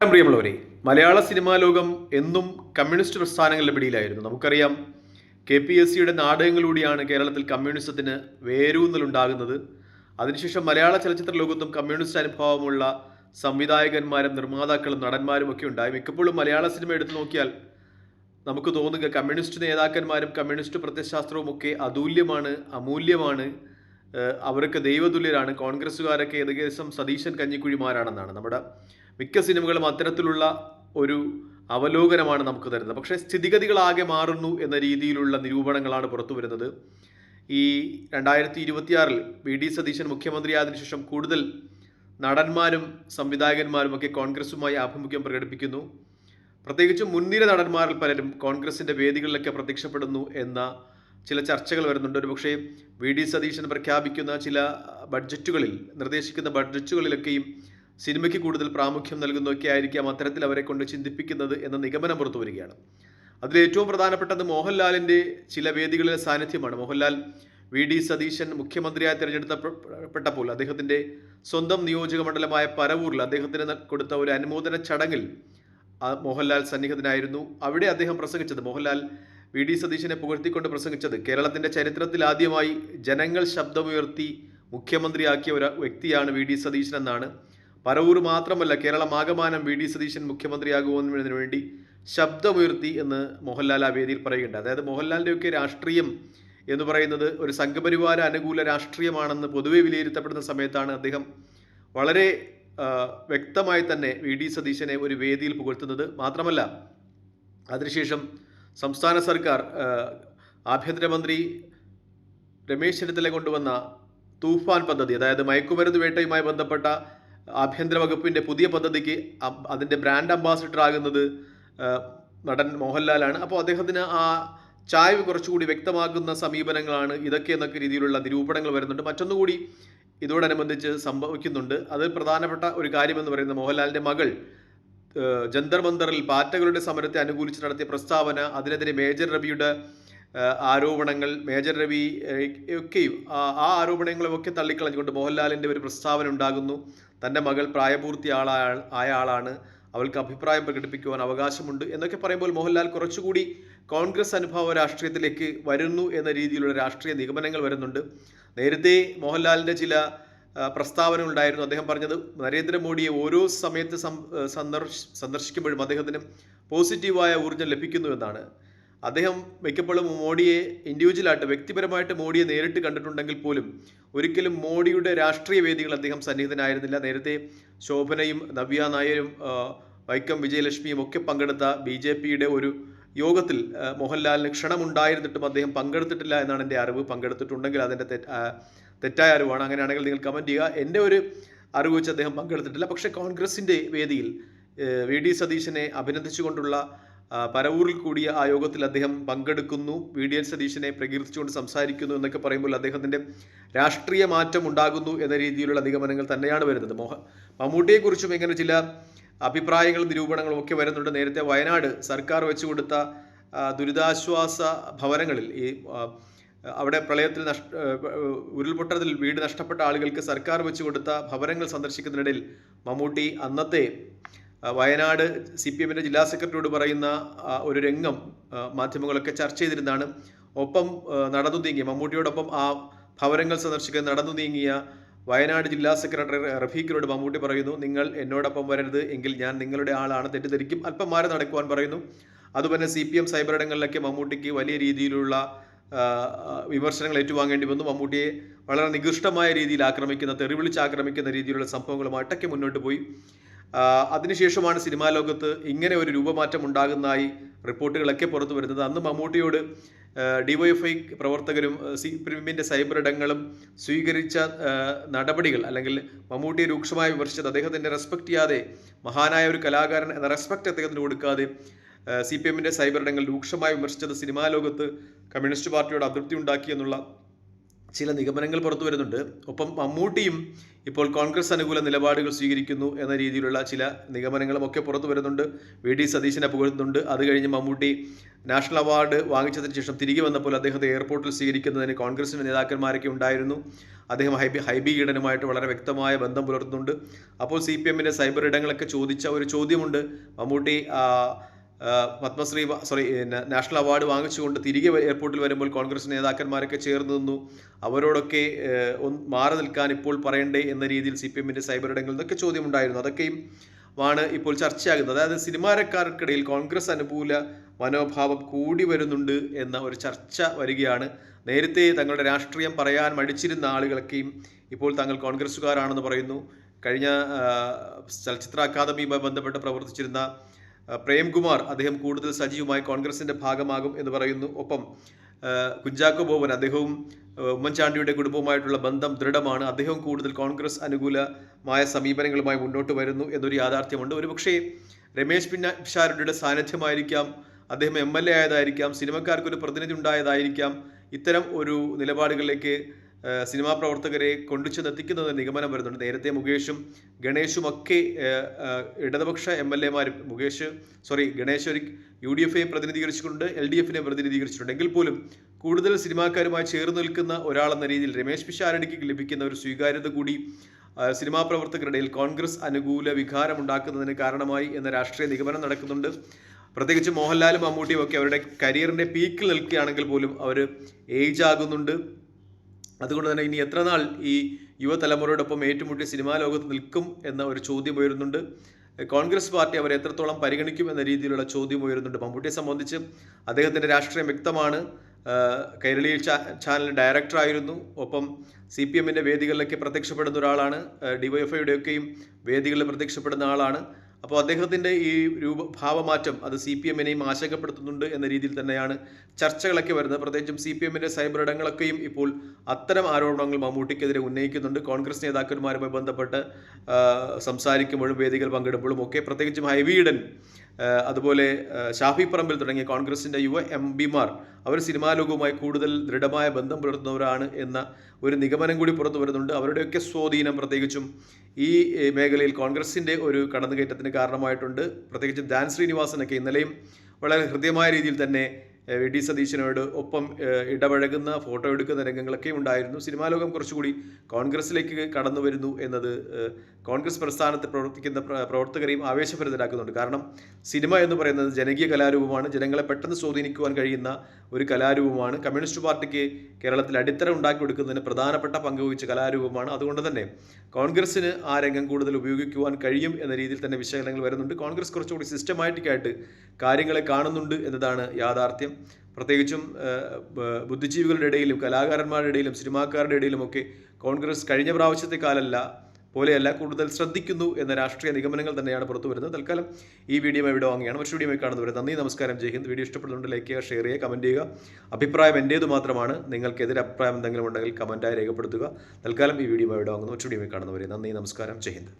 പ്രിയമുള്ളവരെ, മലയാള സിനിമാ ലോകം എന്നും കമ്മ്യൂണിസ്റ്റ് പ്രസ്ഥാനങ്ങളുടെ പിടിയിലായിരുന്നു. നമുക്കറിയാം, KPSCയുടെ നാടകങ്ങളിലൂടെയാണ് കേരളത്തിൽ കമ്മ്യൂണിസത്തിന് വേരൂന്നലുണ്ടാകുന്നത്. അതിനുശേഷം മലയാള ചലച്ചിത്ര ലോകത്തും കമ്മ്യൂണിസ്റ്റ് അനുഭവമുള്ള സംവിധായകന്മാരും നിർമ്മാതാക്കളും നടന്മാരും ഒക്കെ ഉണ്ടായി. മിക്കപ്പോഴും മലയാള സിനിമ എടുത്തു നോക്കിയാൽ നമുക്ക് തോന്നുക കമ്മ്യൂണിസ്റ്റ് നേതാക്കന്മാരും കമ്മ്യൂണിസ്റ്റ് പ്രത്യയശാസ്ത്രവും ഒക്കെ അതുല്യമാണ്, അമൂല്യമാണ്, അവരൊക്കെ ദൈവതുല്യരാണ്. കോൺഗ്രസ്സുകാരൊക്കെ ഏകദേശം സതീശൻ കഞ്ഞിക്കുഴിമാരാണെന്നാണ്. നമ്മുടെ മിക്ക സിനിമകളും അത്തരത്തിലുള്ള ഒരു അവലോകനമാണ് നമുക്ക് തരുന്നത്. പക്ഷേ സ്ഥിതിഗതികളാകെ മാറുന്നു എന്ന രീതിയിലുള്ള നിരൂപണങ്ങളാണ് പുറത്തു വരുന്നത്. ഈ 2026 VD സതീശൻ മുഖ്യമന്ത്രിയായതിനു ശേഷം കൂടുതൽ നടന്മാരും സംവിധായകന്മാരും ഒക്കെ കോൺഗ്രസുമായി ആഭിമുഖ്യം പ്രകടിപ്പിക്കുന്നു. പ്രത്യേകിച്ചും മുൻനിര നടന്മാരിൽ പലരും കോൺഗ്രസിൻ്റെ വേദികളിലൊക്കെ പ്രത്യക്ഷപ്പെടുന്നു എന്ന ചില ചർച്ചകൾ വരുന്നുണ്ട്. ഒരു പക്ഷേ VD സതീശൻ പ്രഖ്യാപിക്കുന്ന ചില ബഡ്ജറ്റുകളിൽ, നിർദ്ദേശിക്കുന്ന ബഡ്ജറ്റുകളിലൊക്കെയും സിനിമയ്ക്ക് കൂടുതൽ പ്രാമുഖ്യം നൽകുന്നതൊക്കെ ആയിരിക്കാം അത്തരത്തിൽ അവരെ കൊണ്ട് ചിന്തിപ്പിക്കുന്നത് എന്ന നിഗമനം പുറത്തു വരികയാണ്. അതിലേറ്റവും പ്രധാനപ്പെട്ടത് മോഹൻലാലിൻ്റെ ചില വേദികളിലെ സാന്നിധ്യമാണ്. മോഹൻലാൽ VD സതീശൻ മുഖ്യമന്ത്രിയായി തിരഞ്ഞെടുക്കപ്പെട്ടപ്പോൾ അദ്ദേഹത്തിൻ്റെ സ്വന്തം നിയോജക മണ്ഡലമായ പരവൂരിൽ അദ്ദേഹത്തിന് കൊടുത്ത ഒരു അനുമോദന ചടങ്ങിൽ മോഹൻലാൽ സന്നിഹിതനായിരുന്നു. അവിടെ അദ്ദേഹം പ്രസംഗിച്ചത്, മോഹൻലാൽ VD സതീശനെ പുകഴ്ത്തിക്കൊണ്ട് പ്രസംഗിച്ചത്, കേരളത്തിൻ്റെ ചരിത്രത്തിൽ ആദ്യമായി ജനങ്ങൾ ശബ്ദമുയർത്തി മുഖ്യമന്ത്രിയാക്കിയ ഒരു വ്യക്തിയാണ് VD സതീശൻ എന്നാണ്. പരവൂർ മാത്രമല്ല, കേരളമാകമാനം VD സതീശൻ മുഖ്യമന്ത്രിയാകുന്നതിന് വേണ്ടി ശബ്ദമുയർത്തി എന്ന് മോഹൻലാൽ ആ വേദിയിൽ പറയുകയുണ്ട്. അതായത് മോഹൻലാലിൻ്റെയൊക്കെ രാഷ്ട്രീയം എന്ന് പറയുന്നത് ഒരു സംഘപരിവാര അനുകൂല രാഷ്ട്രീയമാണെന്ന് പൊതുവെ വിലയിരുത്തപ്പെടുന്ന സമയത്താണ് അദ്ദേഹം വളരെ വ്യക്തമായി തന്നെ VD സതീശനെ ഒരു വേദിയിൽ പുകഴ്ത്തുന്നത്. മാത്രമല്ല, അതിനുശേഷം സംസ്ഥാന സർക്കാർ ആഭ്യന്തരമന്ത്രി രമേശ് ചെന്നിത്തല കൊണ്ടുവന്ന തൂഫാൻ പദ്ധതി, അതായത് മയക്കുമരുന്ന് വേട്ടയുമായി ബന്ധപ്പെട്ട ആഭ്യന്തര വകുപ്പിൻ്റെ പുതിയ പദ്ധതിക്ക് അതിൻ്റെ ബ്രാൻഡ് അംബാസിഡർ ആകുന്നത് നടൻ മോഹൻലാലാണ്. അപ്പോൾ അദ്ദേഹത്തിന് ആ ചായ്വ് കുറച്ചുകൂടി വ്യക്തമാക്കുന്ന സമീപനങ്ങളാണ് ഇതൊക്കെ എന്നൊക്കെ രീതിയിലുള്ള നിരൂപണങ്ങൾ വരുന്നുണ്ട്. മറ്റൊന്നുകൂടി ഇതോടനുബന്ധിച്ച് സംഭവിക്കുന്നുണ്ട്. അത് പ്രധാനപ്പെട്ട ഒരു കാര്യമെന്ന് പറയുന്നത് മോഹൻലാലിൻ്റെ മകൾ ജന്തർ മന്ദറിൽ പാറ്റകളുടെ സമരത്തെ അനുകൂലിച്ച് നടത്തിയ പ്രസ്താവന, അതിനെതിരെ മേജർ രവിയുടെ ആരോപണങ്ങൾ, മേജർ രവി ഒക്കെയും ആ ആരോപണങ്ങളുമൊക്കെ തള്ളിക്കളഞ്ഞുകൊണ്ട് മോഹൻലാലിൻ്റെ ഒരു പ്രസ്താവന ഉണ്ടാകുന്നു. തൻ്റെ മകൾ പ്രായപൂർത്തി ആയ ആളാണ്, അവൾക്ക് അഭിപ്രായം പ്രകടിപ്പിക്കുവാൻ അവകാശമുണ്ട് എന്നൊക്കെ പറയുമ്പോൾ മോഹൻലാൽ കുറച്ചുകൂടി കോൺഗ്രസ് അനുഭവ രാഷ്ട്രീയത്തിലേക്ക് വരുന്നു എന്ന രീതിയിലുള്ള രാഷ്ട്രീയ നിഗമനങ്ങൾ വരുന്നുണ്ട്. നേരത്തെ മോഹൻലാലിൻ്റെ ചില പ്രസ്താവന ഉണ്ടായിരുന്നു. അദ്ദേഹം പറഞ്ഞത് നരേന്ദ്രമോദിയെ ഓരോ സമയത്ത് സന്ദർശിക്കുമ്പോഴും അദ്ദേഹത്തിന് പോസിറ്റീവായ ഊർജ്ജം ലഭിക്കുന്നു എന്നാണ്. അദ്ദേഹം മിക്കപ്പോഴും മോഡിയെ ഇൻഡിവിജ്വലായിട്ട്, വ്യക്തിപരമായിട്ട് മോഡിയെ നേരിട്ട് കണ്ടിട്ടുണ്ടെങ്കിൽ പോലും ഒരിക്കലും മോഡിയുടെ രാഷ്ട്രീയ വേദികൾ അദ്ദേഹം സന്നിഹിതനായിരുന്നില്ല. നേരത്തെ ശോഭനയും നവ്യ നായരും വൈക്കം വിജയലക്ഷ്മിയും ഒക്കെ പങ്കെടുത്ത BJPയുടെ ഒരു യോഗത്തിൽ മോഹൻലാലിന് ക്ഷണമുണ്ടായിരുന്നിട്ടും അദ്ദേഹം പങ്കെടുത്തിട്ടില്ല എന്നാണ് എൻ്റെ അറിവ്. പങ്കെടുത്തിട്ടുണ്ടെങ്കിൽ അതിൻ്റെ തെറ്റായ അറിവാണ്. അങ്ങനെയാണെങ്കിൽ നിങ്ങൾ കമൻറ്റ് ചെയ്യുക. എൻ്റെ ഒരു അറിവ് വെച്ച് അദ്ദേഹം പങ്കെടുത്തിട്ടില്ല. പക്ഷേ കോൺഗ്രസിൻ്റെ വേദിയിൽ VD സതീശനെ അഭിനന്ദിച്ചുകൊണ്ടുള്ള പരവൂരിൽ കൂടിയ ആ യോഗത്തിൽ അദ്ദേഹം പങ്കെടുക്കുന്നു, VD സതീശനെ പ്രകീർത്തിച്ചുകൊണ്ട് സംസാരിക്കുന്നു എന്നൊക്കെ പറയുമ്പോൾ അദ്ദേഹത്തിൻ്റെ രാഷ്ട്രീയ മാറ്റം ഉണ്ടാകുന്നു എന്ന രീതിയിലുള്ള നിഗമനങ്ങൾ തന്നെയാണ് വരുന്നത്. മമ്മൂട്ടിയെക്കുറിച്ചും ഇങ്ങനെ ചില അഭിപ്രായങ്ങളും നിരൂപണങ്ങളും ഒക്കെ വരുന്നുണ്ട്. നേരത്തെ വയനാട് സർക്കാർ വെച്ചു കൊടുത്ത ദുരിതാശ്വാസ ഭവനങ്ങളിൽ, ഈ അവിടെ പ്രളയത്തിൽ ഉരുൾപൊട്ടലിൽ വീട് നഷ്ടപ്പെട്ട ആളുകൾക്ക് സർക്കാർ വെച്ചു കൊടുത്ത ഭവനങ്ങൾ സന്ദർശിക്കുന്നതിനിടയിൽ മമ്മൂട്ടി അന്നത്തെ വയനാട് CPMൻ്റെ ജില്ലാ സെക്രട്ടറിയോട് പറയുന്ന ഒരു രംഗം മാധ്യമങ്ങളൊക്കെ ചർച്ച ചെയ്തിരുന്നതാണ്. ഒപ്പം നടന്നു നീങ്ങിയ, മമ്മൂട്ടിയോടൊപ്പം ആ ഭവനങ്ങൾ സന്ദർശിക്കാൻ നടന്നു നീങ്ങിയ വയനാട് ജില്ലാ സെക്രട്ടറി റഫീഖിനോട് മമ്മൂട്ടി പറയുന്നു, നിങ്ങൾ എന്നോടൊപ്പം വരരുത്, എങ്കിൽ ഞാൻ നിങ്ങളുടെ ആളാണ്, തെറ്റിദ്ധരിക്കും, അല്പം മാറി നടക്കുവാൻ പറയുന്നു. അതുപോലെ CPM സൈബറിടങ്ങളിലൊക്കെ മമ്മൂട്ടിക്ക് വലിയ രീതിയിലുള്ള വിമർശനങ്ങൾ ഏറ്റുവാങ്ങേണ്ടി വന്നു. മമ്മൂട്ടിയെ വളരെ നികൃഷ്ടമായ രീതിയിൽ ആക്രമിക്കുന്ന, തെറിവിളിച്ച് ആക്രമിക്കുന്ന രീതിയിലുള്ള സംഭവങ്ങളുമായിട്ടൊക്കെ മുന്നോട്ട് പോയി. അതിനുശേഷമാണ് സിനിമാ ലോകത്ത് ഇങ്ങനെ ഒരു രൂപമാറ്റം ഉണ്ടാകുന്നതായി റിപ്പോർട്ടുകളൊക്കെ പുറത്തു വരുന്നത്. അന്ന് മമ്മൂട്ടിയോട് DYFI പ്രവർത്തകരും CPMൻ്റെ സൈബറിടങ്ങളും സ്വീകരിച്ച നടപടികൾ, അല്ലെങ്കിൽ മമ്മൂട്ടിയെ രൂക്ഷമായി വിമർശിച്ചത്, അദ്ദേഹത്തിൻ്റെ റെസ്പെക്റ്റ് ചെയ്യാതെ, മഹാനായ ഒരു കലാകാരൻ എന്ന റെസ്പെക്റ്റ് അദ്ദേഹത്തിന് കൊടുക്കാതെ CPMൻ്റെ സൈബറിടങ്ങൾ രൂക്ഷമായി വിമർശിച്ചത് സിനിമാ ലോകത്ത് കമ്മ്യൂണിസ്റ്റ് പാർട്ടിയോട് അതൃപ്തി ഉണ്ടാക്കി എന്നുള്ള ചില നിഗമനങ്ങൾ പുറത്തു വരുന്നുണ്ട്. ഒപ്പം മമ്മൂട്ടിയും ഇപ്പോൾ കോൺഗ്രസ് അനുകൂല നിലപാടുകൾ സ്വീകരിക്കുന്നു എന്ന രീതിയിലുള്ള ചില നിഗമനങ്ങളും ഒക്കെ പുറത്തു വരുന്നുണ്ട്. വി.ഡി. സതീശനെ പുകഴ്ത്തുന്നുണ്ട്. അത് കഴിഞ്ഞ് മമ്മൂട്ടി നാഷണൽ അവാർഡ് വാങ്ങിച്ചതിന് ശേഷം തിരികെ വന്നപ്പോൾ അദ്ദേഹത്തെ എയർപോർട്ടിൽ സ്വീകരിക്കുന്നതിന് കോൺഗ്രസിൻ്റെ നേതാക്കന്മാരൊക്കെ ഉണ്ടായിരുന്നു. അദ്ദേഹം ഹൈബി ഈഡനുമായിട്ട് വളരെ വ്യക്തമായ ബന്ധം പുലർത്തുന്നുണ്ട്. അപ്പോൾ CPM-ൻ്റെ സൈബർ ഇടങ്ങളൊക്കെ ചോദിച്ച ഒരു ചോദ്യമുണ്ട്. മമ്മൂട്ടി പത്മശ്രീ നാഷണൽ അവാർഡ് വാങ്ങിച്ചുകൊണ്ട് തിരികെ എയർപോർട്ടിൽ വരുമ്പോൾ കോൺഗ്രസ് നേതാക്കന്മാരൊക്കെ ചേർന്ന് നിന്നു. അവരോടൊക്കെ മാറി നിൽക്കാൻ ഇപ്പോൾ പറയണ്ടേ എന്ന രീതിയിൽ CPM-ൻ്റെ സൈബർ ഇടങ്ങളിൽ നിന്നൊക്കെ ചോദ്യമുണ്ടായിരുന്നു. അതൊക്കെയും ആണ് ഇപ്പോൾ ചർച്ചയാകുന്നത്. അതായത് സിനിമാക്കാർക്കിടയിൽ കോൺഗ്രസ് അനുകൂല മനോഭാവം കൂടി വരുന്നുണ്ട് എന്ന ഒരു ചർച്ച വരികയാണ്. നേരത്തെ തങ്ങളുടെ രാഷ്ട്രീയം പറയാൻ മടിച്ചിരുന്ന ആളുകളൊക്കെയും ഇപ്പോൾ തങ്ങൾ കോൺഗ്രസ്സുകാരാണെന്ന് പറയുന്നു. കഴിഞ്ഞ ചലച്ചിത്ര അക്കാദമിയുമായി ബന്ധപ്പെട്ട് പ്രവർത്തിച്ചിരുന്ന പ്രേംകുമാർ, അദ്ദേഹം കൂടുതൽ സജീവമായി കോൺഗ്രസിൻ്റെ ഭാഗമാകും എന്ന് പറയുന്നു. ഒപ്പം കുഞ്ചാക്കോ ബോബൻ, അദ്ദേഹവും ഉമ്മൻചാണ്ടിയുടെ കുടുംബവുമായിട്ടുള്ള ബന്ധം ദൃഢമാണ്. അദ്ദേഹം കൂടുതൽ കോൺഗ്രസ് അനുകൂലമായ സമീപനങ്ങളുമായി മുന്നോട്ട് വരുന്നു എന്നൊരു യാഥാർത്ഥ്യമുണ്ട്. ഒരുപക്ഷേ രമേശ് പിഷാരടിയുടെ സാന്നിധ്യമായിരിക്കാം, അദ്ദേഹം MLA ആയതായിരിക്കാം, സിനിമക്കാർക്കൊരു പ്രതിനിധി ഉണ്ടായതായിരിക്കാം ഇത്തരം ഒരു നിലപാടുകളിലേക്ക് സിനിമാ പ്രവർത്തകരെ കൊണ്ടുചെന്നെത്തിക്കുന്നത് നിഗമനം വരുന്നുണ്ട്. നേരത്തെ മുകേഷും ഗണേഷുമൊക്കെ ഇടതുപക്ഷ MLA-മാരും ഗണേശ് ഒരു UDF-യെ പ്രതിനിധീകരിച്ചിട്ടുണ്ട്, LDF-നെ പ്രതിനിധീകരിച്ചിട്ടുണ്ട്. എങ്കിൽ പോലും കൂടുതൽ സിനിമാക്കാരുമായി ചേർന്ന് നിൽക്കുന്ന ഒരാളെന്ന രീതിയിൽ രമേശ് പിഷാരടിക്ക് ലഭിക്കുന്ന ഒരു സ്വീകാര്യത കൂടി സിനിമാ പ്രവർത്തകരുടെ കോൺഗ്രസ് അനുകൂല വികാരമുണ്ടാക്കുന്നതിന് കാരണമായി എന്ന രാഷ്ട്രീയ നിഗമനം നടക്കുന്നുണ്ട്. പ്രത്യേകിച്ച് മോഹൻലാലും മമ്മൂട്ടിയും ഒക്കെ അവരുടെ കരിയറിൻ്റെ പീക്കിൽ നിൽക്കുകയാണെങ്കിൽ പോലും അവർ ഏജ് ആകുന്നുണ്ട്. അതുകൊണ്ട് തന്നെ ഇനി എത്ര നാൾ ഈ യുവതലമുറയോടൊപ്പം ഏറ്റുമുട്ടി സിനിമാ ലോകത്ത് നിൽക്കും എന്ന ഒരു ചോദ്യം ഉയരുന്നുണ്ട്. കോൺഗ്രസ് പാർട്ടി അവരെ എത്രത്തോളം പരിഗണിക്കും എന്ന രീതിയിലുള്ള ചോദ്യം ഉയരുന്നുണ്ട്. മമ്മൂട്ടിയെ സംബന്ധിച്ച് അദ്ദേഹത്തിൻ്റെ രാഷ്ട്രീയം വ്യക്തമാണ്. കൈരളി ചാനൽ ഡയറക്ടറായിരുന്നു. ഒപ്പം CPM-ൻ്റെ വേദികളിലൊക്കെ പ്രത്യക്ഷപ്പെടുന്ന ഒരാളാണ്. DYFI-യുടെയൊക്കെയും വേദികളിൽ പ്രത്യക്ഷപ്പെടുന്ന ആളാണ്. അപ്പോൾ അദ്ദേഹത്തിൻ്റെ ഈ ഭാവമാറ്റം അത് CPM-നെയും ആശങ്കപ്പെടുത്തുന്നുണ്ട് എന്ന രീതിയിൽ തന്നെയാണ് ചർച്ചകളൊക്കെ വരുന്നത്. പ്രത്യേകിച്ചും CPM-ൻ്റെ സൈബർ ഇടങ്ങളൊക്കെയും ഇപ്പോൾ അത്തരം ആരോപണങ്ങൾ മമ്മൂട്ടിക്കെതിരെ ഉന്നയിക്കുന്നുണ്ട്. കോൺഗ്രസ് നേതാക്കന്മാരുമായി ബന്ധപ്പെട്ട് സംസാരിക്കുമ്പോഴും വേദികൾ പങ്കിടുമ്പോഴും ഒക്കെ, പ്രത്യേകിച്ചും ഹൈബി ഈഡൻ, അതുപോലെ ഷാഫി പറമ്പിൽ തുടങ്ങിയ കോൺഗ്രസിൻ്റെ യുവ MP-മാർ അവർ സിനിമാ ലോകവുമായി കൂടുതൽ ദൃഢമായ ബന്ധം പുലർത്തുന്നവരാണ് എന്ന ഒരു നിഗമനം കൂടി പുറത്തു വരുന്നുണ്ട്. അവരുടെയൊക്കെ സ്വാധീനം പ്രത്യേകിച്ചും ഈ മേഖലയിൽ കോൺഗ്രസിൻ്റെ ഒരു കടന്നുകയറ്റത്തിന് കാരണമായിട്ടുണ്ട്. പ്രത്യേകിച്ചും ധ്യാൻ ശ്രീനിവാസനൊക്കെ ഇന്നലെയും വളരെ ഹൃദ്യമായ രീതിയിൽ തന്നെ വി.ഡി. സതീശനോട് ഒപ്പം ഇടപഴകുന്ന, ഫോട്ടോ എടുക്കുന്ന രംഗങ്ങളൊക്കെ ഉണ്ടായിരുന്നു. സിനിമാ ലോകം കുറച്ചുകൂടി കോൺഗ്രസിലേക്ക് കടന്നു വരുന്നു എന്നത് കോൺഗ്രസ് പ്രസ്ഥാനത്ത് പ്രവർത്തിക്കുന്ന പ്രവർത്തകരെയും ആവേശഭരിതരാക്കുന്നുണ്ട്. കാരണം സിനിമ എന്ന് പറയുന്നത് ജനകീയ കലാരൂപമാണ്, ജനങ്ങളെ പെട്ടെന്ന് സ്വാധീനിക്കുവാൻ കഴിയുന്ന ഒരു കലാരൂപമാണ്. കമ്മ്യൂണിസ്റ്റ് പാർട്ടിക്ക് കേരളത്തിൽ അടിത്തറ ഉണ്ടാക്കി കൊടുക്കുന്നതിന് പ്രധാനപ്പെട്ട പങ്ക് വഹിച്ച കലാരൂപമാണ്. അതുകൊണ്ട് തന്നെ കോൺഗ്രസ്സിന് ആ രംഗം കൂടുതൽ ഉപയോഗിക്കുവാൻ കഴിയും എന്ന രീതിയിൽ തന്നെ വിശകലനങ്ങൾ വരുന്നുണ്ട്. കോൺഗ്രസ് കുറച്ചുകൂടി സിസ്റ്റമാറ്റിക്കായിട്ട് കാര്യങ്ങളെ കാണുന്നുണ്ട് എന്നതാണ് യാഥാർത്ഥ്യം. പ്രത്യേകിച്ചും ബുദ്ധിജീവികളുടെ ഇടയിലും കലാകാരന്മാരുടെ ഇടയിലും സിനിമാക്കാരുടെ ഇടയിലുമൊക്കെ കോൺഗ്രസ് കഴിഞ്ഞ പ്രാവശ്യത്തെ പോലെയല്ല കൂടുതൽ ശ്രദ്ധിക്കുന്നു എന്ന രാഷ്ട്രീയ നിഗമനങ്ങൾ തന്നെയാണ് പുറത്തു വരുന്നത്. തൽക്കാലം ഈ വീഡിയോ ഇവിടെ വാങ്ങിയാണ്. മറ്റു വീഡിയോ കാണുന്നവരെ നന്ദി, നമസ്കാരം, ജയ് ഹിന്ദ്. വീഡിയോ ഇഷ്ടപ്പെടുന്നുണ്ട് ലൈക്ക് ചെയ്യുക, ഷെയർ ചെയ്യുക, കമൻറ്റ് ചെയ്യുക. അഭിപ്രായം എൻ്റേത് മാത്രമാണ്. നിങ്ങൾക്കെതിരെ അഭിപ്രായം എന്തെങ്കിലും ഉണ്ടെങ്കിൽ കമൻറ്റായി രേഖപ്പെടുത്തുക. തൽക്കാലം ഈ വീഡിയോ ഇവിടെ വാങ്ങുന്നു. മറ്റു വീഡിയോ കാണുന്നവരെ നന്ദി, നമസ്കാരം, ജയ് ഹിന്ദ്.